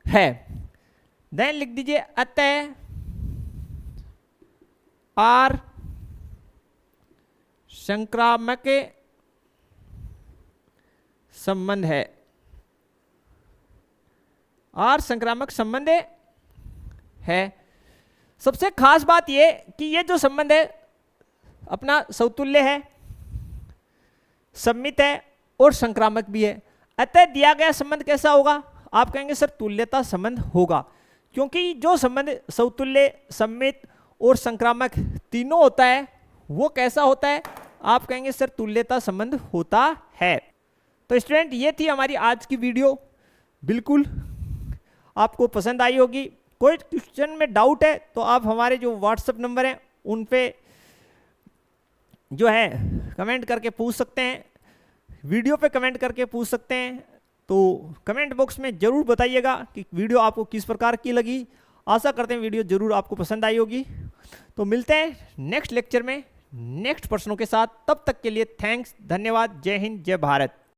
है। देन लिख दीजिए अतः r संक्रामक संबंध है, r संक्रामक संबंध है। सबसे खास बात यह कि ये जो संबंध है अपना सौतुल्य है, सम्मित है और संक्रामक भी है। अतः दिया गया संबंध कैसा होगा, आप कहेंगे सर तुल्यता संबंध होगा। क्योंकि जो संबंध सौतुल्य, सम्मित और संक्रामक तीनों होता है वो कैसा होता है, आप कहेंगे सर तुल्यता संबंध होता है। तो स्टूडेंट ये थी हमारी आज की वीडियो, बिल्कुल आपको पसंद आई होगी। कोई क्वेश्चन में डाउट है तो आप हमारे जो व्हाट्सएप नंबर हैं उन पे जो है कमेंट करके पूछ सकते हैं, वीडियो पे कमेंट करके पूछ सकते हैं। तो कमेंट बॉक्स में ज़रूर बताइएगा कि वीडियो आपको किस प्रकार की लगी। आशा करते हैं वीडियो ज़रूर आपको पसंद आई होगी। तो मिलते हैं नेक्स्ट लेक्चर में। नेक्स्ट प्रश्नों के साथ। तब तक के लिए थैंक्स, धन्यवाद, जय हिंद, जय भारत।